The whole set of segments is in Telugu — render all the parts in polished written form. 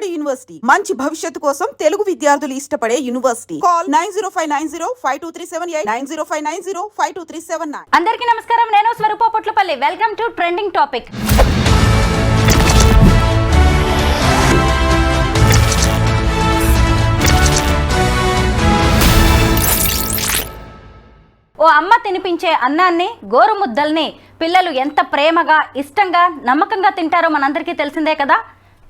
బాలబడి యూనివర్సిటీ మంచి భవిష్యత్తు కోసం తెలుగు విద్యార్థులు ఇష్టపడే యూనివర్సిటీ. కాల్ 9059052378 9059052379. అందరికీ నమస్కారం. నేను Swaroopa Potlapalli. Welcome to trending topic. ఓ అమ్మ తినిపించే అన్నాన్ని, గోరుముద్దల్ని పిల్లలు ఎంత ప్రేమగా, ఇష్టంగా, నమ్మకంగా తింటారో మనందరికీ తెలిసిందే కదా.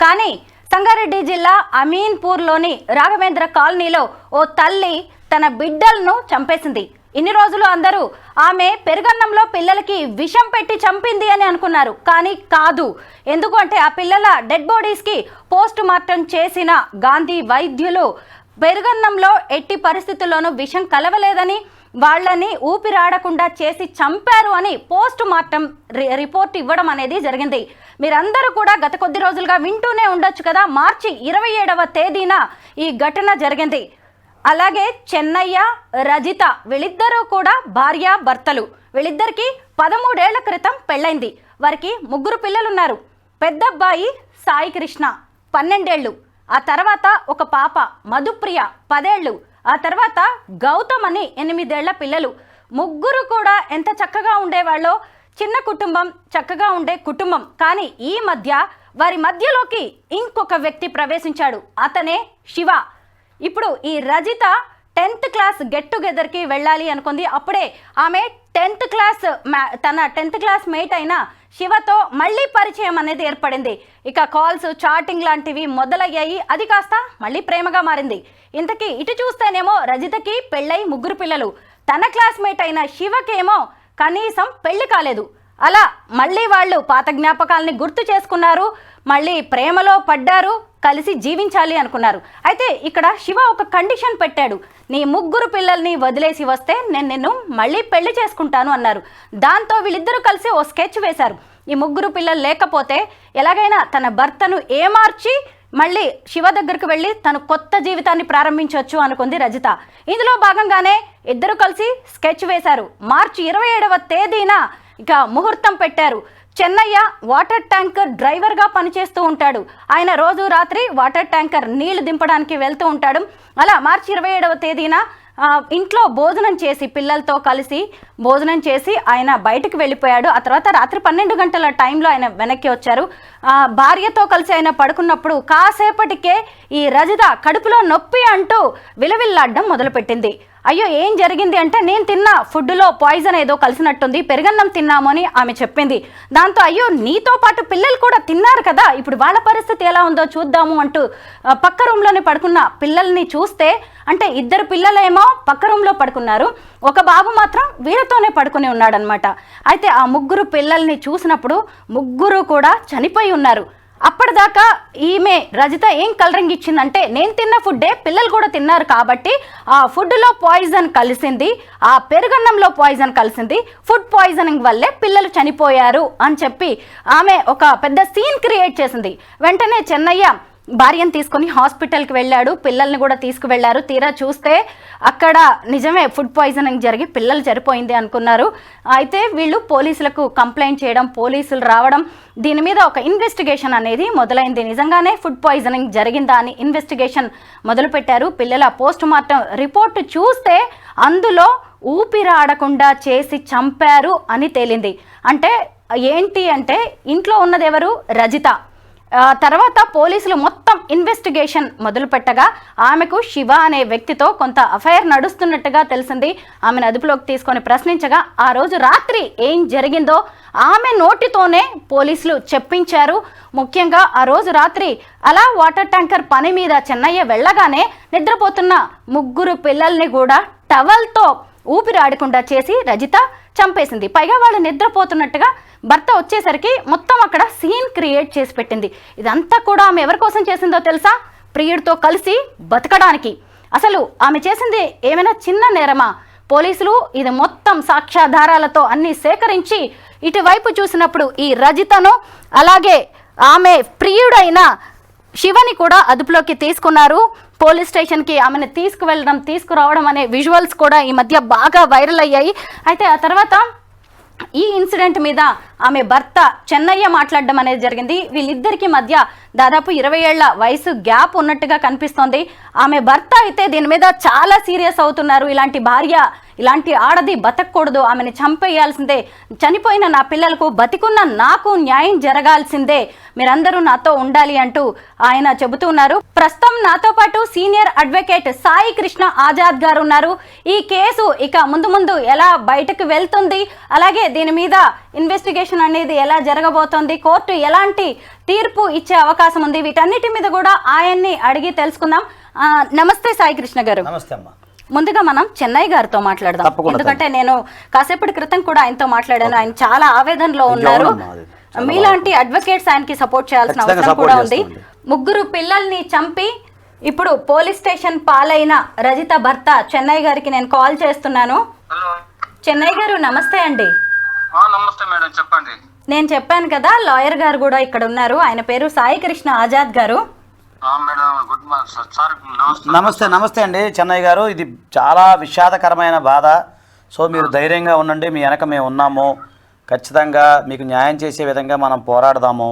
కానీ సంగారెడ్డి జిల్లా అమీన్పూర్లోని రాఘవేంద్ర కాలనీలో ఓ తల్లి తన బిడ్డలను చంపేసింది. ఇన్ని రోజులు అందరూ ఆమె పెరుగన్నంలో పిల్లలకి విషం పెట్టి చంపింది అని అనుకున్నారు. కానీ కాదు. ఎందుకు అంటే ఆ పిల్లల డెడ్ బాడీస్కి పోస్ట్ మార్టం చేసిన గాంధీ వైద్యులు పెరుగన్నంలో ఎట్టి పరిస్థితుల్లోనూ విషం కలవలేదని, వాళ్ళని ఊపిరాడకుండా చేసి చంపారు అని పోస్ట్ మార్టం రిపోర్ట్ ఇవ్వడం అనేది జరిగింది. మీరందరూ కూడా గత కొద్ది రోజులుగా వింటూనే ఉండొచ్చు కదా. మార్చి 27వ తేదీన ఈ ఘటన జరిగింది. అలాగే చెన్నయ్య, రజిత వీళ్ళిద్దరూ కూడా భార్య భర్తలు. వీళ్ళిద్దరికి 13 ఏళ్ల క్రితం పెళ్ళైంది. వారికి 3 పిల్లలున్నారు. పెద్ద అబ్బాయి సాయి కృష్ణ 12 ఏళ్ళు, ఆ తర్వాత ఒక పాప మధుప్రియ 10 ఏళ్ళు, ఆ తర్వాత గౌతమ్ అని 8 ఏళ్ల పిల్లలు. 3 కూడా ఎంత చక్కగా ఉండేవాళ్ళో. చిన్న కుటుంబం, చక్కగా ఉండే కుటుంబం. కానీ ఈ మధ్య వారి మధ్యలోకి ఇంకొక వ్యక్తి ప్రవేశించాడు. అతనే శివ. ఇప్పుడు ఈ రజిత 10th క్లాస్ గెట్ టుగెదర్కి వెళ్ళాలి అనుకుంది. అప్పుడే ఆమె 10th క్లాస్ తన 10th క్లాస్ మేట్ అయిన శివతో మళ్ళీ పరిచయం అనేది ఏర్పడింది. ఇక కాల్స్, చాటింగ్ లాంటివి మొదలయ్యాయి. అది కాస్త మళ్ళీ ప్రేమగా మారింది. ఇంతకీ ఇటు చూస్తేనేమో రజితకి పెళ్ళై 3 పిల్లలు, తన క్లాస్మేట్ అయిన శివకేమో కనీసం పెళ్లి కాలేదు. అలా మళ్ళీ వాళ్ళు పాత జ్ఞాపకాలని గుర్తు చేసుకున్నారు, మళ్ళీ ప్రేమలో పడ్డారు, కలిసి జీవించాలి అనుకున్నారు. అయితే ఇక్కడ శివ ఒక కండిషన్ పెట్టాడు. నీ 3 పిల్లల్ని వదిలేసి వస్తే నేను నిన్ను మళ్ళీ పెళ్లి చేసుకుంటాను అన్నారు. దాంతో వీళ్ళిద్దరూ కలిసి ఓ స్కెచ్ వేశారు. ఈ 3 పిల్లలు లేకపోతే ఎలాగైనా తన భర్తను ఏమార్చి మళ్ళీ శివ దగ్గరకు వెళ్ళి తను కొత్త జీవితాన్ని ప్రారంభించవచ్చు అనుకుంది రజిత. ఇందులో భాగంగానే ఇద్దరు కలిసి స్కెచ్ వేశారు. మార్చి 27వ తేదీన ఇక ముహూర్తం పెట్టారు. చెన్నయ్య వాటర్ ట్యాంకర్ డ్రైవర్గా పనిచేస్తూ ఉంటాడు. ఆయన రోజు రాత్రి వాటర్ ట్యాంకర్ నీళ్లు దింపడానికి వెళ్తూ ఉంటాడు. అలా మార్చి 27వ తేదీన ఇంట్లో భోజనం చేసి, పిల్లలతో కలిసి భోజనం చేసి ఆయన బయటకు వెళ్ళిపోయాడు. ఆ తర్వాత రాత్రి 12 గంటల టైంలో ఆయన వెనక్కి వచ్చారు. భార్యతో కలిసి ఆయన పడుకున్నప్పుడు కాసేపటికే ఈ రజిత కడుపులో నొప్పి అంటూ విలవిల్లాడడం మొదలుపెట్టింది. అయ్యో ఏం జరిగింది అంటే, నేను తిన్న ఫుడ్లో పాయిజన్ ఏదో కలిసినట్టుంది, పెరుగన్నం తిన్నాము అని ఆమె చెప్పింది. దాంతో అయ్యో నీతో పాటు పిల్లలు కూడా తిన్నారు కదా, ఇప్పుడు వాళ్ళ పరిస్థితి ఎలా ఉందో చూద్దాము అంటూ పక్క రూమ్లోనే పడుకున్న పిల్లల్ని చూస్తే, అంటే 2 పిల్లలేమో పక్క రూమ్లో పడుకున్నారు, ఒక బాబు మాత్రం వీళ్ళతోనే పడుకుని ఉన్నాడనమాట. అయితే ఆ 3 పిల్లల్ని చూసినప్పుడు 3 కూడా చనిపోయి ఉన్నారు. అప్పటిదాకా ఈమె రజిత ఏం కలరింగ్ ఇచ్చిందంటే, నేను తిన్న ఫుడ్డే పిల్లలు కూడా తిన్నారు కాబట్టి ఆ ఫుడ్లో పాయిజన్ కలిసింది, ఆ పెరుగన్నంలో పాయిజన్ కలిసింది, ఫుడ్ పాయిజనింగ్ వల్లే పిల్లలు చనిపోయారు అని చెప్పి ఆమె ఒక పెద్ద సీన్ క్రియేట్ చేసింది. వెంటనే చెన్నయ్య భార్యను తీసుకొని హాస్పిటల్కి వెళ్ళాడు, పిల్లల్ని కూడా తీసుకువెళ్ళారు. తీరా చూస్తే అక్కడ నిజమే ఫుడ్ పాయిజనింగ్ జరిగి పిల్లలు చనిపోయింది అనుకున్నారు. అయితే వీళ్ళు పోలీసులకు కంప్లైంట్ చేయడం, పోలీసులు రావడం, దీని మీద ఒక ఇన్వెస్టిగేషన్ అనేది మొదలైంది. నిజంగానే ఫుడ్ పాయిజనింగ్ జరిగిందా అని ఇన్వెస్టిగేషన్ మొదలుపెట్టారు. పిల్లల పోస్ట్ మార్టం రిపోర్టు చూస్తే అందులో ఊపిరాడకుండా చేసి చంపారు అని తేలింది. అంటే ఏంటి అంటే, ఇంట్లో ఉన్నది ఎవరు? రజిత. తర్వాత పోలీసులు మొత్తం ఇన్వెస్టిగేషన్ మొదలుపెట్టగా ఆమెకు శివ అనే వ్యక్తితో కొంత అఫైర్ నడుస్తున్నట్టుగా తెలిసింది. ఆమెను అదుపులోకి తీసుకొని ప్రశ్నించగా ఆ రోజు రాత్రి ఏం జరిగిందో ఆమె నోటితోనే పోలీసులు చెప్పించారు. ముఖ్యంగా ఆ రోజు రాత్రి అలా వాటర్ ట్యాంకర్ పని మీద చెన్నయ్య వెళ్ళగానే నిద్రపోతున్న 3 పిల్లల్ని కూడా టవల్తో ఊపిరాడకుండా చేసి రజిత చంపేసింది. పైగా వాళ్ళు నిద్రపోతున్నట్టుగా భర్త వచ్చేసరికి మొత్తం అక్కడ సీన్ క్రియేట్ చేసి పెట్టింది. ఇదంతా కూడా ఆమె ఎవరి కోసం చేసిందో తెలుసా? ప్రియుడితో కలిసి బతకడానికి. అసలు ఆమె చేసింది ఏమైనా చిన్న నేరమా? పోలీసులు ఇది మొత్తం సాక్ష్యాధారాలతో అన్ని సేకరించి ఇటువైపు చూసినప్పుడు ఈ రజితను, అలాగే ఆమె ప్రియుడైన శివని కూడా అదుపులోకి తీసుకున్నారు. పోలీస్ స్టేషన్కి ఆమెను తీసుకురావడం అనే విజువల్స్ కూడా ఈ మధ్య బాగా వైరల్ అయ్యాయి. అయితే ఆ తర్వాత ఈ ఇన్సిడెంట్ మీద ఆమె భర్త చెన్నయ్య మాట్లాడడం అనేది జరిగింది. వీళ్ళిద్దరికి మధ్య దాదాపు 20 ఏళ్ల వయసు గ్యాప్ ఉన్నట్టుగా కనిపిస్తోంది. ఆమె భర్త అయితే దీని మీద చాలా సీరియస్ అవుతున్నారు. ఇలాంటి భార్య, ఇలాంటి ఆడది బతకూడదు, ఆమెను చంపేయాల్సిందే, చనిపోయిన నా పిల్లలకు బతికున్న నాకు న్యాయం జరగాల్సిందే, మీరందరూ నాతో ఉండాలి అంటూ ఆయన చెబుతున్నారు. ప్రస్తుతం నాతో పాటు సీనియర్ అడ్వకేట్ సాయి కృష్ణ ఆజాద్ గారు ఉన్నారు. ఈ కేసు ఇక ముందు ఎలా బయటకు వెళ్తుంది, అలాగే దీని మీద ఇన్వెస్టిగేషన్ అనేది ఎలా జరగబోతోంది, కోర్టు ఎలాంటి తీర్పు ఇచ్చే అవకాశం ఉంది, వీటన్నిటి మీద కూడా ఆయన్ని అడిగి తెలుసుకుందాం. నమస్తే సాయి కృష్ణ గారు. నమస్తే అమ్మా. ముందుగా మనం చెన్నై గారితో మాట్లాడదాం. ఎందుకంటే నేను కాసేపటి క్రితం కూడా ఆయనతో మాట్లాడాను. ఆయన చాలా ఆవేదనలో ఉన్నారు. మీలాంటి అడ్వకేట్స్ ఆయనకి సపోర్ట్ చేయాల్సిన అవసరం కూడా ఉంది. 3 పిల్లల్ని చంపి ఇప్పుడు పోలీస్ స్టేషన్ పాలైన రజిత భర్త చెన్నై గారికి నేను కాల్ చేస్తున్నాను. చెన్నై గారు నమస్తే అండి. నమస్తే మేడం, చెప్పండి. నేను చెప్పాను కదా, లాయర్ గారు కూడా ఇక్కడ ఉన్నారు. ఆయన పేరు సాయి కృష్ణ ఆజాద్ గారు. Good morning sir. నమస్తే. నమస్తే అండి చెన్నయ్య గారు. ఇది చాలా విషాదకరమైన బాధ. సో మీరు ధైర్యంగా ఉండండి, మీ వెనక మేము ఉన్నాము. ఖచ్చితంగా మీకు న్యాయం చేసే విధంగా మనం పోరాడదాము.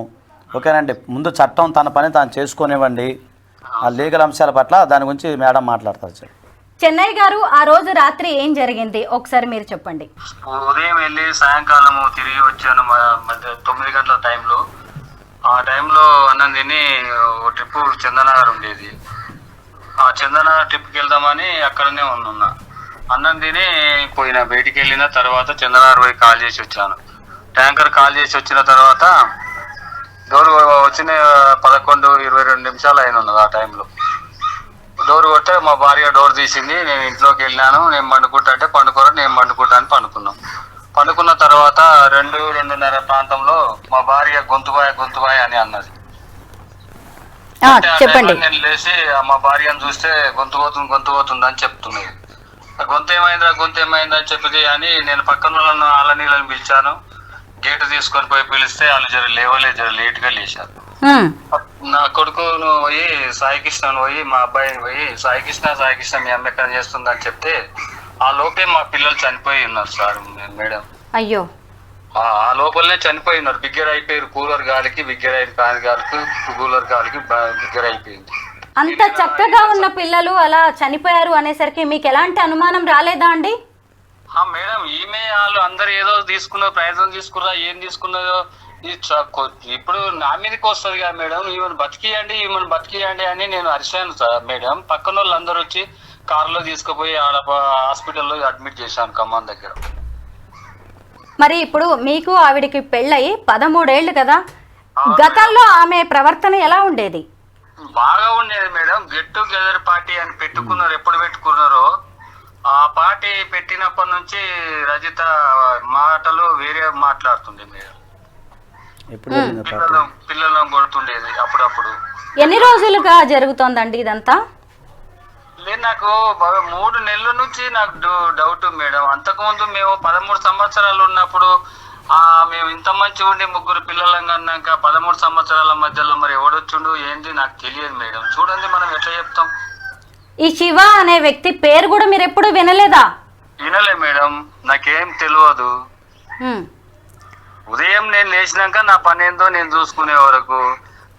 ఓకేనండి. ముందు చట్టం తన పని తాను చేసుకొనివ్వండి. ఆ లీగల్ అంశాల పట్ల దాని గురించి మేడం మాట్లాడతారు సార్. చెన్నై గారు, ఆ రోజు రాత్రి ఏం జరిగింది ఒకసారి మీరు చెప్పండి. ఉదయం వెళ్ళి సాయంకాలం తిరిగి వచ్చాను. 9 గంటల టైంలో. ఆ టైంలో అన్నం తిని ఒక ట్రిప్ చందనగర్ ఉండేది. ఆ చందనగర్ ట్రిప్కి వెళ్దామని అక్కడనే ఉన్నా. అన్నం తిని పోయిన బయటికి వెళ్ళిన తర్వాత చందనగర్ పోయి కాల్ చేసి వచ్చాను. ట్యాంకర్ కాల్ చేసి వచ్చిన తర్వాత డోర్ వచ్చిన 11-22 నిమిషాలు అయిన ఉన్నది. ఆ టైంలో డోర్ కొట్టే మా భార్య డోర్ తీసింది. నేను ఇంట్లోకి వెళ్ళాను. నేను పండుకుంటా అంటే పండుకోరా, నేను పండుకుంటా అని పండుకున్నాం. పండుకున్న తర్వాత 2-2:30 ప్రాంతంలో మా భార్య గొంతుబాయ్ అని అన్నది. చెప్పండి. నేను లేచి మా భార్యను చూస్తే గొంతు పోతుంది అని చెప్తున్నది. గొంతు ఏమైందా చెప్పితే అని నేను పక్కన వాళ్ళ నీళ్ళని పిలిచాను. గేటు తీసుకొని పోయి పిలిస్తే వాళ్ళు జర లేట్ గా లేచారు. నా కొడుకును పోయి సాయికృష్ణను పోయి మా అబ్బాయిని పోయి సాయికృష్ణ మీ అమ్మ ఎక్కడ చేస్తుంది అని చెప్తే ఆ లోపే మా పిల్లలు చనిపోయి ఉన్నారు సార్. మేడం, అయ్యో, ఆ లోపలనే చనిపోయి ఉన్నారు. బిగ్గర అయిపోయారు. కూలర్ గాలికి కూలర్ గాలికి బిగ్గర అయిపోయింది. అంత చక్కగా ఉన్న పిల్లలు అలా చనిపోయారు అనేసరికి మీకు ఎలాంటి అనుమానం రాలేదా అండి? మేడం, ఈమె వాళ్ళు అందరు ఏదో తీసుకున్నారు, ప్రయత్నం తీసుకున్నా, ఏం తీసుకున్నదో ఇప్పుడు నా మీదకి వస్తుంది కదా మేడం. ఈమెను బతికియండి అని నేను అరిశాను సార్. మేడం, పక్కన వాళ్ళు అందరు వచ్చి కారులో తీసుకుపోయి ఆడ హాస్పిటల్లో అడ్మిట్ చేశాను ఖమ్మం దగ్గర. మరి ఇప్పుడు మీకు ఆవిడికి పెళ్ళయి 13 ఏళ్ళు కదా, గతంలో ఆమె ప్రవర్తన ఎలా ఉండేది? బాగా ఉండేది మేడం. గెట్ టుగెదర్ పార్టీ అని పెట్టుకున్నారు. ఎప్పుడు పెట్టుకున్నారో ఆ పార్టీ పెట్టినప్పటి నుంచి రజిత మాటలు వేరే మాట్లాడుతుంది మేడం. పిల్లలను కొడుతుండేది అప్పుడప్పుడు. ఎన్ని రోజులుగా జరుగుతోందండి ఇదంతా? లేదు, నాకు 3 నెలల నుంచి నాకు డౌట్ మేడం. అంతకుముందు మేము 13 సంవత్సరాలు ఉన్నప్పుడు మేము ఇంత మంచి ఉండి 3 పిల్లలను అన్నాక 13 సంవత్సరాల మధ్యలో మరి ఎవడొచ్చుండు ఏంది నాకు తెలియదు మేడం. చూడండి, మనం ఎట్లా చెప్తాం. ఈ శివ అనే వ్యక్తి పేరు కూడా మీరు ఎప్పుడు వినలేదా? వినలే మేడం, నాకేం తెలియదు. ఉదయం నేను లేచినాక నా పని ఏందో నేను చూసుకునే వరకు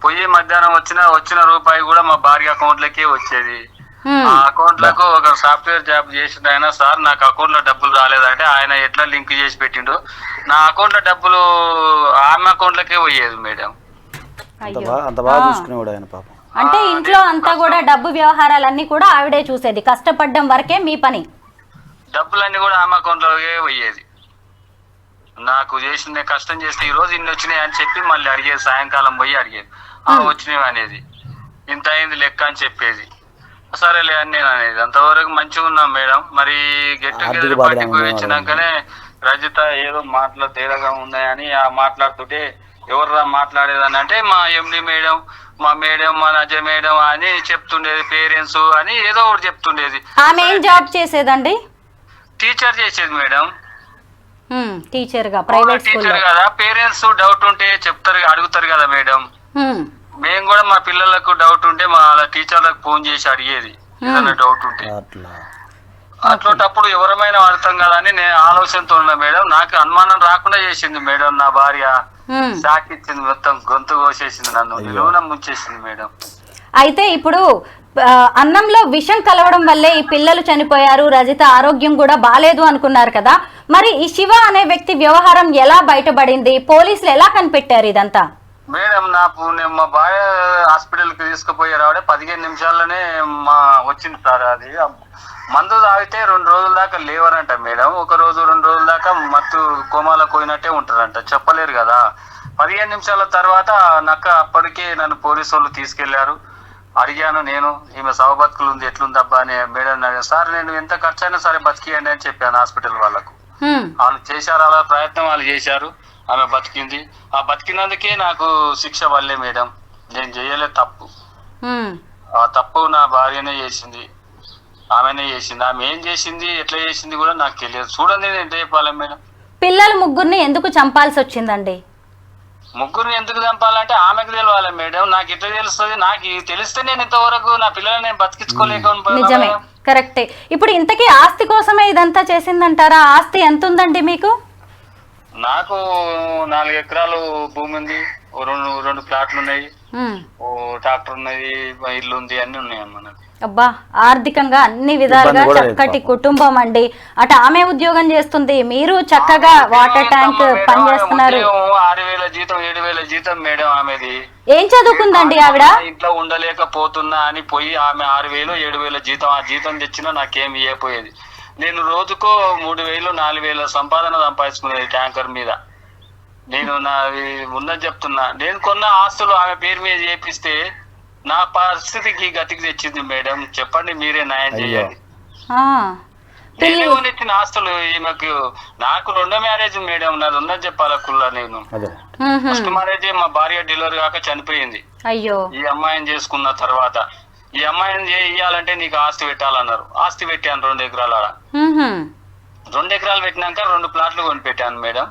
పోయి మధ్యాహ్నం వచ్చిన రూపాయి కూడా మా భార్య అకౌంట్లకే వచ్చేది. ఆ అకౌంట్ లకు ఒక సాఫ్ట్వేర్ జాబ్ చేసిన ఆయన, సార్ నాకు అకౌంట్ లో డబ్బులు రాలేదంటే ఆయన ఎట్లా లింక్ చేసి పెట్టిండు, నా అకౌంట్ లో డబ్బులు ఆమె అకౌంట్ లకే పోయేది మేడం. అంటే ఇంట్లో అంతా కూడా డబ్బు వ్యవహారాలన్నీ కూడా ఆవిడే చూసేది, కష్టపడడం వరకే మీ పని. డబ్బులన్నీ కూడా ఆమె అకౌంట్ లోకే పోయేది. నాకు చేసిన కష్టం చేస్తే ఈ రోజు ఇన్ని వచ్చినాయి అని చెప్పి మళ్ళీ అడిగేది. సాయంకాలం పోయి అడిగేది, వచ్చినవి అనేది, ఇంత అయింది లెక్క అని చెప్పేది. సరేలే అని నేను అనేది. అంతవరకు మంచిగా ఉన్నాం మేడం. మరి గెట్ టుగెదర్ పార్టీకి పోయి వచ్చినాకనే రజిత ఏదో మాటలు తేడాగా ఉన్నాయని మాట్లాడుతుంటే ఎవర్రా మాట్లాడేదని అంటే మా ఎండి మేడం, మా నజ మేడం అని చెప్తుండేది. పేరెంట్స్ అని ఏదో ఒకటి చెప్తుండేది. ఆమె ఏం జాబ్ చేసేదండి? టీచర్ చేసేది మేడం. టీచర్ గా, ప్రైవేట్ టీచర్ కదా. పేరెంట్స్ డౌట్ ఉంటే చెప్తారు, అడుగుతారు కదా మేడం. మేము కూడా మా పిల్లలకు డౌట్ ఉంటే మా టీచర్లకు ఫోన్ చేసి అడిగేది ఏదైనా డౌట్ ఉంటే. అట్లాంటప్పుడు ఎవరమైనా వాడతాం కదా అని నేను ఆలోచనతో ఉన్నా మేడం. నాకు అనుమానం రాకుండా చేసింది మేడం నా భార్య. షాక్ ఇచ్చింది, మొత్తం గొంతు కోసేసింది, నన్ను నిలువున ముంచేసింది మేడం. అయితే ఇప్పుడు అన్నంలో విషం కలవడం వల్లే ఈ పిల్లలు చనిపోయారు, రజిత ఆరోగ్యం కూడా బాలేదు అనుకున్నారు కదా, మరి ఈ శివ అనే వ్యక్తి వ్యవహారం ఎలా బయటపడింది, పోలీసులు ఎలా కనిపెట్టారు ఇదంతా? మేడం మా భార్య హాస్పిటల్ కి తీసుకుపోయి రావడే 15 నిమిషాల్లోనే వచ్చింది సార్. అది మందు తాగితే 2 రోజుల దాకా లేవరంట మేడం. 1 రోజు 2 రోజుల దాకా మత్తు కోమాలో పోయినట్టే ఉంటారంట, చెప్పలేరు కదా. 15 నిమిషాల తర్వాత అప్పటికే నన్ను పోలీసు వాళ్ళు తీసుకెళ్లారు. అడిగాను నేను, ఈమె సవ బతుకులు ఉంది, ఎట్లుందబ్బా అని మేడం అడిగాను. సార్ నేను ఎంత ఖర్చు అయినా సరే బతికియండి అని చెప్పాను హాస్పిటల్ వాళ్ళకు. వాళ్ళు చేశారు, అలా ప్రయత్నం వాళ్ళు చేశారు, ఆమె బతికింది. ఆ బతికినందుకే నాకు శిక్ష పడలే మేడం. నేను చేయలేదు తప్పు, ఆ తప్పు నా భార్యనే చేసింది, ఆమెనే చేసింది. ఆమె ఏం చేసింది, ఎట్లా చేసింది కూడా నాకు తెలియదు. చూడండి నేను ఎంత చెప్పాలి మేడం. పిల్లలు ముగ్గురిని ఎందుకు చంపాల్సి వచ్చిందండి? ముగ్గురిని ఎందుకు చంపాలంటే ఆమెకు తెలియాలి మేడం. నాకు ఎట్లా తెలుస్తుంది? నాకు తెలిస్తే నేను ఇంతవరకు నా పిల్లల్ని నేను బతికించుకోలేకపోయినా. నిజమే, కరెక్టే. ఇప్పుడు ఇంతకీ ఆస్తి కోసమే ఇదంతా చేసిందంటారా? ఆస్తి ఎంత ఉందండి మీకు? నాకు 4 ఎకరాలు భూమి ఉంది, 2 ప్లాట్లు ఉన్నాయి, ట్రాక్టర్ ఉన్నది, ఇల్లు ఉంది, అన్ని ఉన్నాయి అమ్మ నాకు. అబ్బా, ఆర్థికంగా అన్ని విధాలుగా చక్కటి కుటుంబం అండి. అటు ఆమె ఉద్యోగం చేస్తుంది, మీరు చక్కగా వాటర్ ట్యాంక్ పని చేస్తున్నారు. 6,000 జీతం 7,000 జీతం మేడం ఆమెది. ఏం చదువుకుందండి ఆవిడ? ఇంట్లో ఉండలేకపోతున్నా అని పోయి ఆమె 6,000 7,000 జీతం, ఆ జీతం తెచ్చినా నాకేం ఇవ్వపోయేది. నేను రోజుకో 3,000 4,000 సంపాదన సంపాదించుకునేది ట్యాంకర్ మీద. నేను ఉన్నది చెప్తున్నా. నేను కొన్న ఆస్తులు ఆమె పేరు మీద చేపిస్తే నా పరిస్థితికి గతికి తెచ్చింది మేడం. చెప్పండి, మీరే న్యాయం చేయాలి. నేనే కొనిచ్చిన ఆస్తులు ఈమెకు. నాకు 2వ మ్యారేజ్ మేడం, నాది ఉన్నది చెప్పాలా కుల్లా. నేను ఫస్ట్ మ్యారేజ్ మా భార్య డెలివరీ కాక చనిపోయింది. అయ్యో. ఈ అమ్మాయిని చేసుకున్న తర్వాత ఈ అమ్మాయిని ఇయ్యాలంటే నీకు ఆస్తి పెట్టాలన్నారు. ఆస్తి పెట్టాను 2 ఎకరాల. 2 ఎకరాలు పెట్టినాక 2 ప్లాట్లు కొని పెట్టాను మేడం.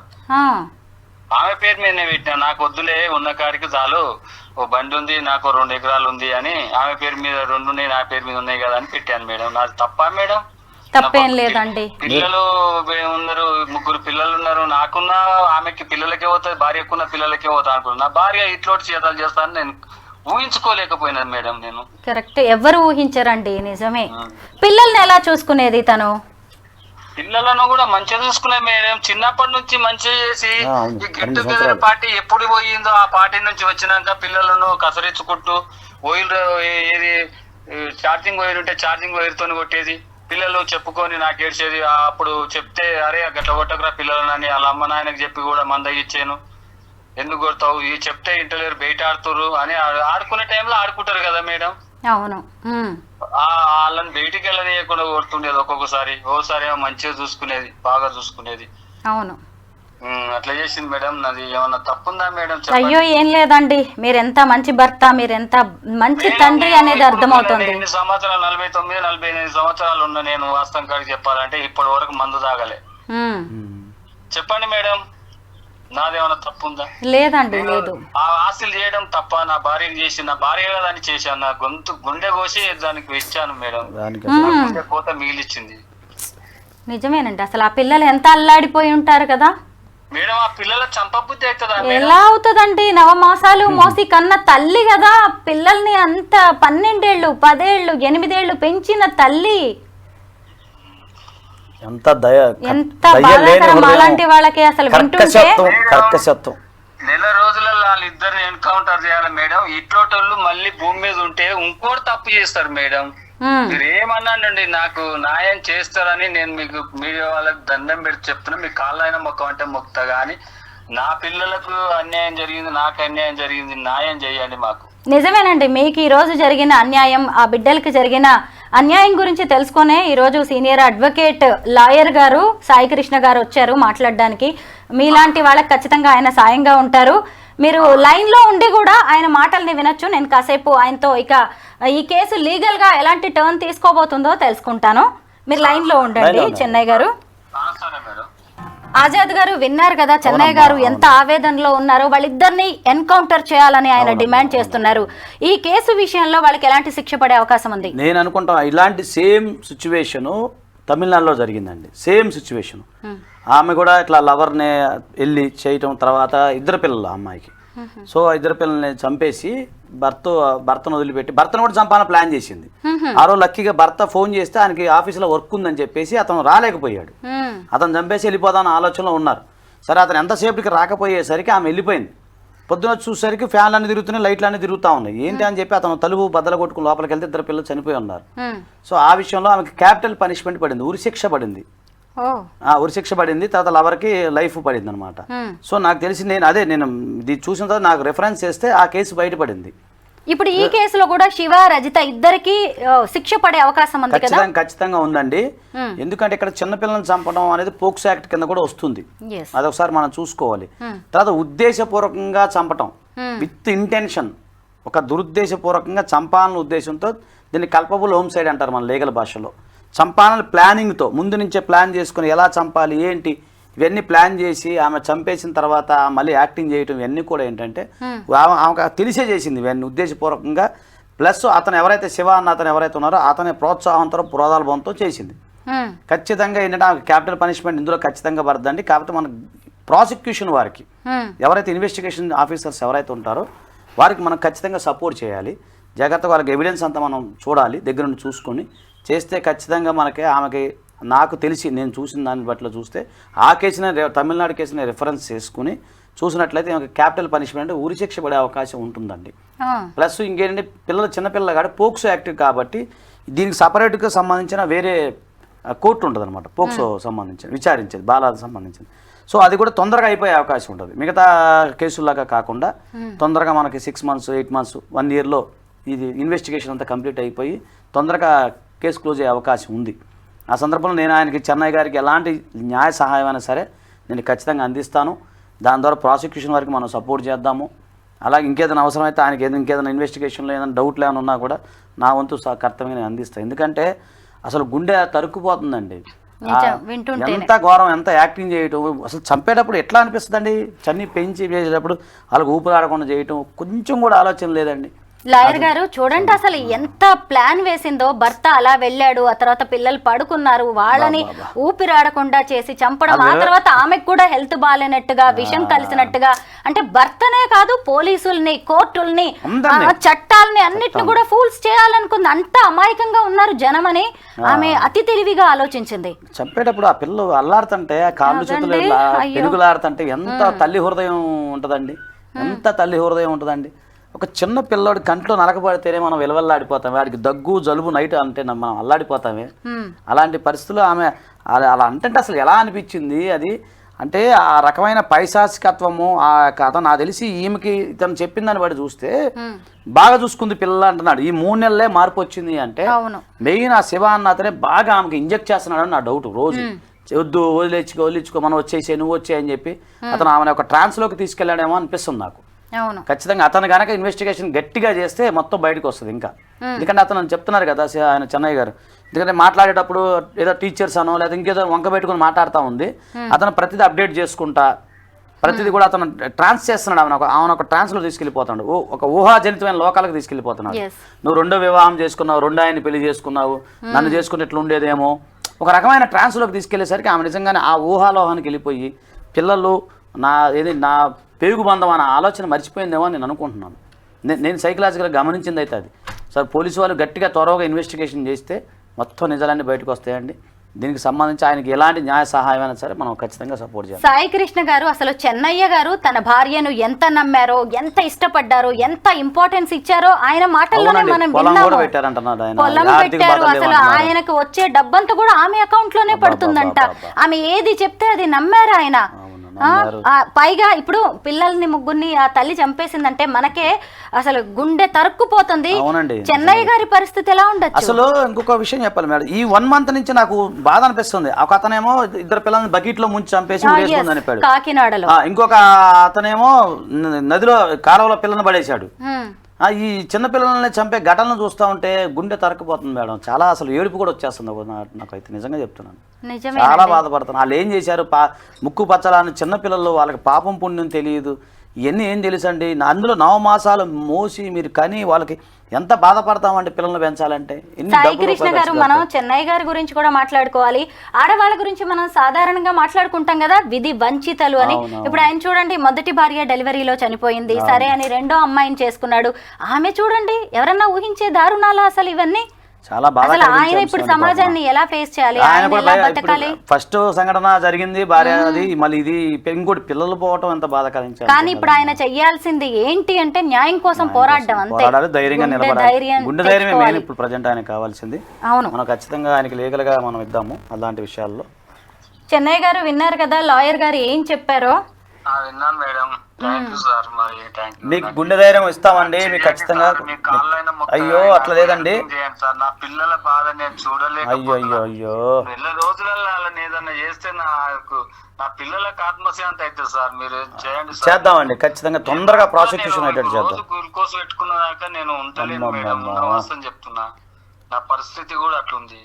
ఆమె పేరు మీదనే పెట్టాను. నాకు వద్దులే, ఉన్న కాడికి చాలు, ఓ బండి ఉంది, నాకు 2 ఎకరాలు ఉంది అని ఆమె పేరు మీద 2 ఉన్నాయి, నా పేరు మీద ఉన్నాయి కదా అని పెట్టాను మేడం. నాది తప్పా మేడం? తప్పేం లేదండి. పిల్లలు ఉన్నారు, 3 పిల్లలు ఉన్నారు. నాకున్న ఆమెకి పిల్లలకే పోతుంది, భార్యకున్న పిల్లలకే పోతా అనుకున్నాను. నా భార్య ఇట్లోటి చేతాలు చేస్తాను నేను ఊహించుకోలేకపోయినా మేడం. నేను కరెక్ట్, ఎవరు ఊహించరండి, నిజమే. పిల్లల్ని ఎలా చూసుకునేది తను? పిల్లలను కూడా మంచిగా చూసుకునే మేడం. చిన్నప్పటి నుంచి మంచిగా చేసి ఈ గెట్ టుగెదర్ పార్టీ ఎప్పుడు పోయిందో ఆ పార్టీ నుంచి వచ్చినాక పిల్లలను కసరించుకుంటూ వైర్ ఏది ఛార్జింగ్ వైర్ ఉంటే ఛార్జింగ్ వైర్ తోని కొట్టేది. పిల్లలు చెప్పుకొని నాకు ఏడ్చేది. అప్పుడు చెప్తే అరే గట్ల కొట్టకురా పిల్లలని వాళ్ళ అమ్మ నాయనకి చెప్పి కూడా మందగిచ్చాను. ఎందుకు కొడతావు, ఈ చెప్తే ఇంటలేరు, బయట ఆడుతురు అని. ఆడుకునే టైంలో ఆడుకుంటారు కదా మేడం. అవును. వాళ్ళని బయటికి వెళ్ళనీయకుండా కొడుతుండేది ఒక్కొక్కసారి. ఓసారి ఏమో మంచిగా చూసుకునేది, బాగా చూసుకునేది. అవును, అట్లా చేసింది మేడం. నాది ఏమన్నా తప్పుందా మేడం? అయ్యో ఏం లేదండి, మీరెంత మంచి భర్త, మీరెంత మంచి తండ్రి అనేది అర్థమవుతుంది. 49 సంవత్సరాలు ఉన్న నేను వాస్తవం కాడికి చెప్పాలంటే ఇప్పటి వరకు మందు తాగలే. చెప్పండి మేడం, నాదేమన్నా తప్పుందా? లేదండి, లేదు. ఆ ఆస్తులు చేయడం తప్ప? నా భార్యకి చేసి, నా భార్య దాన్ని చేశాను. నా గుండె కోసి దానికి ఇచ్చాను మేడం. గుండె కోత మిగిలిచ్చింది. నిజమేనండి. అసలు ఆ పిల్లలు ఎంత అల్లాడిపోయి ఉంటారు కదా మేడం. ఆ పిల్లల చంపబుద్ధి అవుతుందా? ఎలా అవుతుందండి? 9 మాసాలు మోసి కన్న తల్లి కదా పిల్లల్ని అంత 12 ఏళ్ళు 10 ఏళ్ళు 8 ఏళ్ళు పెంచిన తల్లి. ఎంత బాధాకరం అలాంటి వాళ్ళకి. అసలు వింటుంటే నెల రోజులలో వాళ్ళిద్దరిని ఎన్కౌంటర్ చేయాలి మేడం. ఇట్లోటోళ్ళు మళ్ళీ భూమి మీద ఉంటే ఇంకోటి తప్పు చేస్తారు మేడం. మీరు ఏమన్నానండి, నాకు న్యాయం చేస్తారని నేను మీకు మీడియా వాళ్ళకి దండం పెట్టి చెప్తున్నా. మీ కాళ్ళైనా మొక్క అంటే మొక్తా గానీ నా పిల్లలకు అన్యాయం జరిగింది, నాకు అన్యాయం జరిగింది, న్యాయం చేయండి మాకు. నిజమేనండి, మీకు ఈ రోజు జరిగిన అన్యాయం, ఆ బిడ్డలకి జరిగిన అన్యాయం గురించి తెలుసుకునే ఈరోజు సీనియర్ అడ్వకేట్ లాయర్ గారు సాయి కృష్ణ గారు వచ్చారు మాట్లాడడానికి. మీలాంటి వాళ్ళకి ఖచ్చితంగా ఆయన సాయంగా ఉంటారు. మీరు లైన్ లో ఉండి కూడా ఆయన మాటల్ని వినొచ్చు. నేను కాసేపు ఆయనతో ఇక ఈ కేసు లీగల్ గా ఎలాంటి టర్న్ తీసుకోబోతుందో తెలుసుకుంటాను. మీరు లైన్ లో ఉండండి. చెన్నై గారు, ఆజాద్ గారు విన్నారు కదా, చెన్నై గారు ఎంత ఆవేదనలో ఉన్నారో. వాళ్ళిద్దరిని ఎన్కౌంటర్ చేయాలని ఆయన డిమాండ్ చేస్తున్నారు. ఈ కేసు విషయంలో వాళ్ళకి ఎలాంటి శిక్ష పడే అవకాశం ఉంది? నేను అనుకుంటా ఇలాంటి సేమ్ సిచ్యువేషన్ తమిళనాడులో జరిగిందండి సేమ్ సిచ్యువేషన్. ఆమె కూడా ఇట్లా లవర్ని వెళ్ళి చేయటం, తర్వాత ఇద్దరు పిల్లలు ఆ అమ్మాయికి. సో ఆ ఇద్దరు పిల్లల్ని చంపేసి భర్తను వదిలిపెట్టి భర్తను కూడా చంపాలని ప్లాన్ చేసింది. ఆ రోజు లక్కీగా భర్త ఫోన్ చేస్తే ఆయనకి ఆఫీసులో వర్క్ ఉందని చెప్పేసి అతను రాలేకపోయాడు. అతను చంపేసి వెళ్ళిపోదామని ఆలోచనలో ఉన్నారు. సరే అతను ఎంతసేపటికి రాకపోయేసరికి ఆమె వెళ్ళిపోయింది. పొద్దున చూసేసరికి ఫ్యాన్లు అన్నీ తిరుగుతున్నాయి, లైట్లు అన్నీ తిరుగుతూ ఉన్నాయి. ఏంటి అని చెప్పి అతను తలుపు బద్దలు కొట్టుకుని లోపలికి వెళ్తే ఇద్దరు పిల్లలు చనిపోయి ఉన్నారు. సో ఆ విషయంలో ఆమెకి క్యాపిటల్ పనిష్మెంట్ పడింది, ఉరిశిక్ష పడింది. ఉరిశిక్ష పడింది, తర్వాత లవర్కి లైఫ్ పడింది అనమాట. సో నాకు తెలిసి నేను ఇది చూసిన తర్వాత నాకు రెఫరెన్స్ చేస్తే ఆ కేసు బయటపడింది. ఇప్పుడు ఈ కేసులో కూడా శివ రజిత ఇద్దరికి శిక్ష పడే అవకాశం ఉంది కదా? ఖచ్చితంగా ఉందండి. ఎందుకంటే ఇక్కడ చిన్నపిల్లలను చంపడం అనేది పోక్సో యాక్ట్ కింద కూడా వస్తుంది. అదొకసారి మనం చూసుకోవాలి. తర్వాత ఉద్దేశపూర్వకంగా చంపటం విత్ ఇంటెన్షన్, ఒక దురుద్దేశపూర్వకంగా చంపాలన్న ఉద్దేశంతో దీన్ని కల్పబుల్ హోమ్సైడ్ అంటారు మన లీగల్ భాషలో. చంపాలని ప్లానింగ్తో ముందు నుంచే ప్లాన్ చేసుకుని ఎలా చంపాలి ఏంటి ఇవన్నీ ప్లాన్ చేసి ఆమె చంపేసిన తర్వాత మళ్ళీ యాక్టింగ్ చేయటం ఇవన్నీ కూడా ఏంటంటే ఆమెకు తెలిసే చేసింది ఇవన్నీ ఉద్దేశపూర్వకంగా. ప్లస్ అతను ఎవరైతే శివ అన్న అతను ఎవరైతే ఉన్నారో అతని ప్రోత్సాహంతో ప్రోదాలభంతో చేసింది. ఖచ్చితంగా ఏంటంటే ఆమెకు క్యాపిటల్ పనిష్మెంట్ ఇందులో ఖచ్చితంగా పడుతుందండి. కాకపోతే మన ప్రాసిక్యూషన్ వారికి ఎవరైతే ఇన్వెస్టిగేషన్ ఆఫీసర్స్ ఎవరైతే ఉంటారో వారికి మనం ఖచ్చితంగా సపోర్ట్ చేయాలి. జాగ్రత్తగా వాళ్ళకి ఎవిడెన్స్ అంతా మనం చూడాలి, దగ్గర నుండి చూసుకొని చేస్తే ఖచ్చితంగా ఆమెకి నాకు తెలిసి నేను చూసిన దాన్ని బట్టి చూస్తే ఆ కేసుని తమిళనాడు కేసుని రెఫరెన్స్ చేసుకుని చూసినట్లయితే ఆమెకి క్యాపిటల్ పనిష్మెంట్ ఉరిశిక్ష పడే అవకాశం ఉంటుందండి. ప్లస్ ఇంకేంటంటే చిన్నపిల్లలు కాబట్టి పోక్సో యాక్ట్ కాబట్టి దీనికి సపరేట్గా సంబంధించిన వేరే కోర్టు ఉంటుంది అనమాట, పోక్సో సంబంధించిన విచారించేది బాలాలకు సంబంధించింది. సో అది కూడా తొందరగా అయిపోయే అవకాశం ఉంటుంది. మిగతా కేసుల్లాగా కాకుండా తొందరగా మనకి 6 months 8 months 1 yearలో ఇది ఇన్వెస్టిగేషన్ అంతా కంప్లీట్ అయిపోయి తొందరగా కేసు క్లోజ్ అయ్యే అవకాశం ఉంది. ఆ సందర్భంలో నేను ఆయనకి చెన్నై గారికి ఎలాంటి న్యాయ సహాయం అయినా సరే నేను ఖచ్చితంగా అందిస్తాను. దాని ద్వారా ప్రాసిక్యూషన్ వరకు మనం సపోర్ట్ చేద్దాము. అలాగే ఇంకేదైనా అవసరమైతే ఆయనకి ఇంకేదైనా ఇన్వెస్టిగేషన్లో ఏదైనా డౌట్లు ఏమైనా ఉన్నా కూడా నా వంతు కర్తవ్యంగా నేను అందిస్తాను. ఎందుకంటే అసలు గుండె తరుక్కుపోతుందండి. ఎంత ఘోరం, ఎంత యాక్టింగ్ చేయటం, అసలు చంపేటప్పుడు ఎట్లా అనిపిస్తుందండి, చన్ని పెంచి వేసేటప్పుడు వాళ్ళకి ఊపిరాడకుండా చేయటం కొంచెం కూడా ఆలోచన లేదండి. లాయర్ గారు చూడండి అసలు ఎంత ప్లాన్ వేసిందో. భర్త అలా వెళ్ళాడు, ఆ తర్వాత పిల్లలు పడుకున్నారు, వాళ్ళని ఊపిరాడకుండా చేసి చంపడం, ఆ తర్వాత ఆమెకు కూడా హెల్త్ బాగాలేనట్టుగా విషం కలిసినట్టుగా. అంటే భర్తనే కాదు పోలీసుల్ని, కోర్టుల్ని, చట్టాలని అన్నిటిని కూడా ఫూల్స్ చేయాలనుకుంది. అంత అమాయకంగా ఉన్నారు జనం అని ఆమె అతి తెలివిగా ఆలోచించింది. చంపేటప్పుడు ఆ పిల్లలు అల్లాడుతుంటే కాళ్ళు చేతులు పెరుగులాడుతుంటే ఎంత తల్లి హృదయం ఉంటుందండి, ఎంత తల్లి హృదయం ఉంటుందండి. ఒక చిన్న పిల్లోడి కంట్లో నలకబడితేనే మనం విలవల్లాడిపోతాం, వాడికి దగ్గు జలుబు నైట్ అంటే మనం అల్లాడిపోతామే. అలాంటి పరిస్థితుల్లో ఆమె అలా అంటే అసలు ఎలా అనిపించింది అది అంటే ఆ రకమైన పైశాచికత్వము. ఆ కథ నాకు తెలిసి ఈమెకి ఇతను చెప్పిందని బట్టి చూస్తే బాగా చూసుకుంది పిల్లలు అంటున్నాడు. ఈ 3 నెలలే మార్పు వచ్చింది అంటే మెయిన్ ఆ శివ అన్న అతనే బాగా ఆమెకి ఇంజెక్ట్ చేస్తున్నాడు అని నా డౌట్. రోజు వద్దు వదిలించుకో మనం వచ్చేసే నువ్వు వచ్చాయని చెప్పి అతను ఆమెను ఒక ట్రాన్స్లోకి తీసుకెళ్లాడేమో అనిపిస్తుంది నాకు. ఖచ్చితంగా అతను కనుక ఇన్వెస్టిగేషన్ గట్టిగా చేస్తే మొత్తం బయటకు వస్తుంది ఇంకా. ఎందుకంటే అతను చెప్తున్నారు కదా ఆయన చెన్నై గారు, ఎందుకంటే మాట్లాడేటప్పుడు ఏదో టీచర్స్ అనో లేదా ఇంకేదో వంక పెట్టుకుని మాట్లాడుతూ ఉంది. అతను ప్రతిదీ అప్డేట్ చేసుకుంటా ప్రతిదీ కూడా అతను ట్రాన్స్ చేస్తున్నాడు. ఆమెను ఒక ట్రాన్స్లో తీసుకెళ్ళిపోతాడు, ఒక ఊహాజనితమైన లోకాలకు తీసుకెళ్ళిపోతున్నాడు. నువ్వు 2వ వివాహం చేసుకున్నావు, 2వ ఆయన్ని పెళ్లి చేసుకున్నావు, నన్ను చేసుకుని ఇట్లా ఉండేదేమో ఒక రకమైన ట్రాన్స్లోకి తీసుకెళ్లేసరికి ఆమె నిజంగానే ఆ ఊహాలోహానికి వెళ్ళిపోయి పిల్లలు నా పేగు బంధం అనే ఆలోచన మర్చిపోయిందేమో అని నేను అనుకుంటున్నాను. నేను సైకలాజికల్గా గమనించింది అయితే అది. సార్ పోలీసు వాళ్ళు గట్టిగా త్వరగా ఇన్వెస్టిగేషన్ చేస్తే మొత్తం నిజాలన్నీ బయటకు వస్తాయండి. దీనికి సంబంధించి ఆయనకి ఎలాంటి న్యాయ సహాయం అయినా సరే మనం ఖచ్చితంగా సపోర్ట్ చేయాలి. సాయి కృష్ణ గారు, అసలు చెన్నయ్య గారు తన భార్యను ఎంత నమ్మారో, ఎంత ఇష్టపడ్డారో, ఎంత ఇంపార్టెన్స్ ఇచ్చారో ఆయన మాటల్లోనే మనం విన్నాము. పొలం పెట్టారు, అసలు ఆయనకు వచ్చే డబ్బంతా కూడా ఆమె అకౌంట్ లోనే పడుతుందంట. ఆమె ఏది చెప్తే అది నమ్మారు ఆయన. పైగా ఇప్పుడు పిల్లల్ని ముగ్గురిని ఆ తల్లి చంపేసిందంటే మనకే అసలు గుండె తరుక్కుపోతుంది. చెన్నయ్య గారి పరిస్థితి ఎలా ఉండదు? అసలు ఇంకొక విషయం చెప్పాలి మేడం, ఈ 1 month నుంచి నాకు బాధ అనిపిస్తుంది. ఒక అతనేమో 2 పిల్లల్ని బకెట్ లో ముంచి చంపేసి చెప్పాడు కాకినాడలో, ఇంకొక అతనేమో నదిలో కాలువలో పిల్లని పడేశాడు. ఈ చిన్నపిల్లల్ని చంపే ఘటనలు చూస్తూ ఉంటే గుండె తరక్కుపోతుంది మేడం. చాలా అసలు ఏడుపు కూడా వచ్చేస్తుంది నాకైతే, నిజంగా చెప్తున్నాను. చాలా బాధపడుతున్నాను. వాళ్ళు ఏం చేశారు, ముక్కు పచ్చలాని చిన్నపిల్లలు, వాళ్ళకి పాపం పుణ్యం తెలియదు, ఇవన్నీ ఏం తెలుసండి అందులో 9 మాసాలు మోసి మీరు కని వాళ్ళకి ఎంత బాధపడతామండి పిల్లల్ని పెంచాలంటే సాయి కృష్ణ గారు, మనం చెన్నై గారి గురించి కూడా మాట్లాడుకోవాలి. ఆడవాళ్ళ గురించి మనం సాధారణంగా మాట్లాడుకుంటాం కదా, విధి వంచితలు అని. ఇప్పుడు ఆయన చూడండి, మొదటి భార్య డెలివరీలో చనిపోయింది, సరే అని రెండో అమ్మాయిని చేసుకున్నాడు. ఆమె చూడండి, ఎవరన్నా ఊహించే దారుణాలు అసలు ఇవన్నీ. చాలా అసలు ఆయన ఇప్పుడు సమాజాన్ని ఎలా ఫేస్ చేయాలి, ఆయన ఎలా బతకాలి? ఫస్ట్ సంఘటన జరిగింది భార్య, అది మళ్ళీ ఇది ఇంకోటి పిల్లలు పోవటం ఎంత బాధాకరం. కానీ ఇప్పుడు ఆయన చెయ్యాల్సింది ఏంటి అంటే న్యాయం కోసం పోరాడడం, అంతే. ధైర్యంగా నిలబడాలి, గుండె ధైర్యమే మెయిన్ ఇప్పుడు ప్రజెంట్ ఆయనకు కావాల్సింది. అవును, మనం ఖచ్చితంగా ఆయనకి లీగల్ గా మనం ఇద్దాము అలాంటి విషయాల్లో. చెన్నై గారు విన్నారు కదా లాయర్ గారు ఏం చెప్పారో. విన్నాను మేడం, థ్యాంక్ యూ సార్. మరి థ్యాంక్ యూ. మీకు గుండె ధైర్యం ఇస్తామండి మీకు ఖచ్చితంగా. అయ్యో అట్లా లేదండి సార్, నా పిల్లల బాధ నేను చూడలేదు. అయ్యో అయ్యో అయ్యో, నెల రోజులలో వాళ్ళని ఏదన్నా చేస్తే నా పిల్లలకు ఆత్మశాంతి అవుతుంది సార్. మీరు చేయండి సార్. చేద్దామండి ఖచ్చితంగా, తొందరగా ప్రాసిక్యూషన్ అయ్యేటట్టు చేద్దాం. గ్లూకోజ్ పెట్టుకున్న దాకా నేను ఉండలేను మేడం, వాస్తవం చెప్తున్నా. నా పరిస్థితి కూడా అట్లుంది.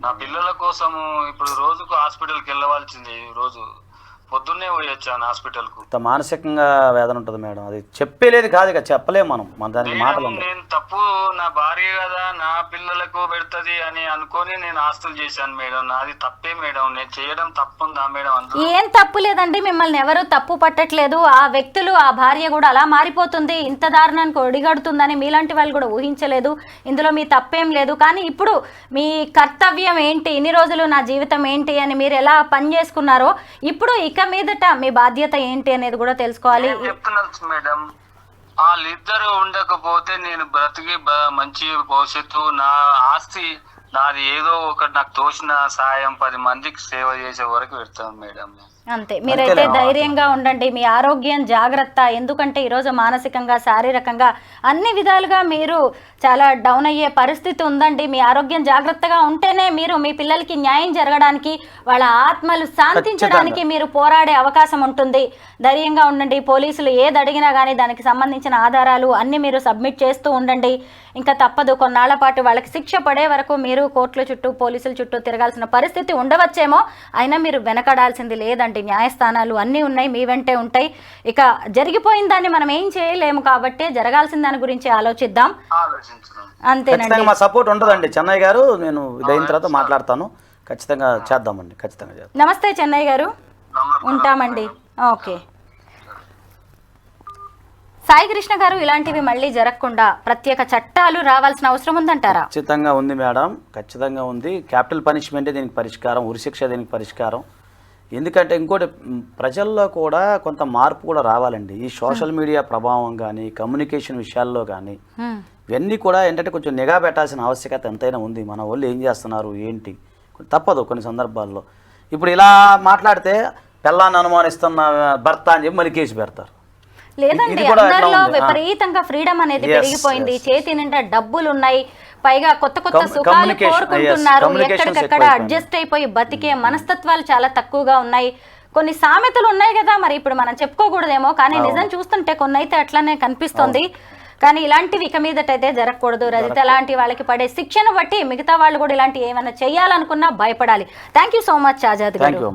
నా పిల్లల కోసము ఇప్పుడు రోజుకు హాస్పిటల్కి వెళ్ళవలసింది. రోజు పొద్దున్నే పోయి వచ్చాను హాస్పిటల్ కు. మానసికంగా వేదన ఉంటుంది మేడం, అది చెప్పలేదు కాదు ఇక చెప్పలేము మనం, మన దానికి మాటలు. నేను తప్పు నా భార్య కదా నా పిల్లలకు పెడుతుంది అని అనుకొని నేను ఆస్తులు చేశాను మేడం. నాది తప్పే మేడం, నేను చేయడం తప్పుందా మేడం? ఏం తప్పు లేదండి, మిమ్మల్ని ఎవరు తప్పు పట్టట్లేదు. ఆ వ్యక్తులు, ఆ భార్య కూడా అలా మారిపోతుంది, ఇంత దారుణానికి ఒడిగడుతుందని మీలాంటి వాళ్ళు కూడా ఊహించలేదు. ఇందులో మీ తప్పేం లేదు. కానీ ఇప్పుడు మీ కర్తవ్యం ఏంటి, ఇన్ని రోజులు నా జీవితం ఏంటి అని మీరు ఎలా పని చేసుకున్నారో, ఇప్పుడు ఇక మీదట మీ బాధ్యత ఏంటి అనేది కూడా తెలుసుకోవాలి. చెప్తున్నాను మేడం, వాళ్ళిద్దరు ఉండకపోతే నేను బ్రతికి మంచి భవిష్యత్తు, నా ఆస్తి నాది ఏదో ఒకటి నాకు తోచిన సాయం 10 మందికి సేవ చేసే వరకు పెడతాను మేడం. అంతే, మీరైతే ధైర్యంగా ఉండండి. మీ ఆరోగ్యం జాగ్రత్త, ఎందుకంటే ఈరోజు మానసికంగా, శారీరకంగా అన్ని విధాలుగా మీరు చాలా డౌన్ అయ్యే పరిస్థితి ఉందండి. మీ ఆరోగ్యం జాగ్రత్తగా ఉంటేనే మీరు మీ పిల్లలకి న్యాయం జరగడానికి, వాళ్ళ ఆత్మలు శాంతించడానికి మీరు పోరాడే అవకాశం ఉంటుంది. ధైర్యంగా ఉండండి. పోలీసులు ఏది అడిగినా కానీ దానికి సంబంధించిన ఆధారాలు అన్ని మీరు సబ్మిట్ చేస్తూ ఉండండి. ఇంకా తప్పదు, కొన్నాళ్ల పాటు వాళ్ళకి శిక్ష పడే వరకు మీరు కోర్టుల చుట్టూ, పోలీసుల చుట్టూ తిరగాల్సిన పరిస్థితి ఉండవచ్చేమో. అయినా మీరు వెనకడాల్సింది లేదండి. న్యాయస్థానాలు అన్నీ ఉన్నాయి, మీ వెంటే ఉంటాయి. ఇక జరిగిపోయిన దాన్ని మనం ఏం చేయలేము కాబట్టి జరగాల్సిన దాని గురించి ఆలోచిద్దాం. అంతేనండి, మా సపోర్ట్ ఉంటుందండి చెన్నై గారు. నేను ఇదైన తర్వాత మాట్లాడతాను, ఖచ్చితంగా చేద్దామండి, ఖచ్చితంగా చేద్దాం. నమస్తే చెన్నై గారు, ఉంటామండి. ఓకే సాయి కృష్ణ గారు, ఇలాంటివి మళ్ళీ జరగకుండా ప్రత్యేక చట్టాలు రావాల్సిన అవసరం ఉందంటారా? ఖచ్చితంగా ఉంది మేడం, ఖచ్చితంగా ఉంది. క్యాపిటల్ పనిష్మెంటే దీనికి పరిష్కారం, ఉరిశిక్ష దీనికి పరిష్కారం. ఎందుకంటే ఇంకోటి, ప్రజల్లో కూడా కొంత మార్పు కూడా రావాలండి. ఈ సోషల్ మీడియా ప్రభావం కానీ, కమ్యూనికేషన్ విషయాల్లో కానీ, ఇవన్నీ కూడా ఏంటంటే కొంచెం నిఘా పెట్టాల్సిన ఆవశ్యకత ఎంతైనా ఉంది. మన వాళ్ళు ఏం చేస్తున్నారు ఏంటి, తప్పదు కొన్ని సందర్భాల్లో. ఇప్పుడు ఇలా మాట్లాడితే పిల్లాన్ని అనుమానిస్తున్న భర్త అని చెప్పి మళ్ళీ కేసు పెడతారు. లేదండి, అందరిలో విపరీతంగా ఫ్రీడమ్ అనేది పెరిగిపోయింది. చేతి నిండా డబ్బులు ఉన్నాయి, పైగా కొత్త కొత్త సుఖాలు కోరుకుంటున్నారు. ఎక్కడికక్కడ అడ్జస్ట్ అయిపోయి బతికే మనస్తత్వాలు చాలా తక్కువగా ఉన్నాయి. కొన్ని సామెతలు ఉన్నాయి కదా, మరి ఇప్పుడు మనం చెప్పుకోకూడదేమో, కానీ నిజం చూస్తుంటే కొన్ని అయితే అట్లనే కనిపిస్తుంది. కానీ ఇలాంటివి ఇక మీదటైతే జరగకూడదు. రజిత లాంటి వాళ్ళకి పడే శిక్షను బట్టి మిగతా వాళ్ళు కూడా ఇలాంటి ఏమైనా చేయాలనుకున్నా భయపడాలి. Thank you so much Azad గారు.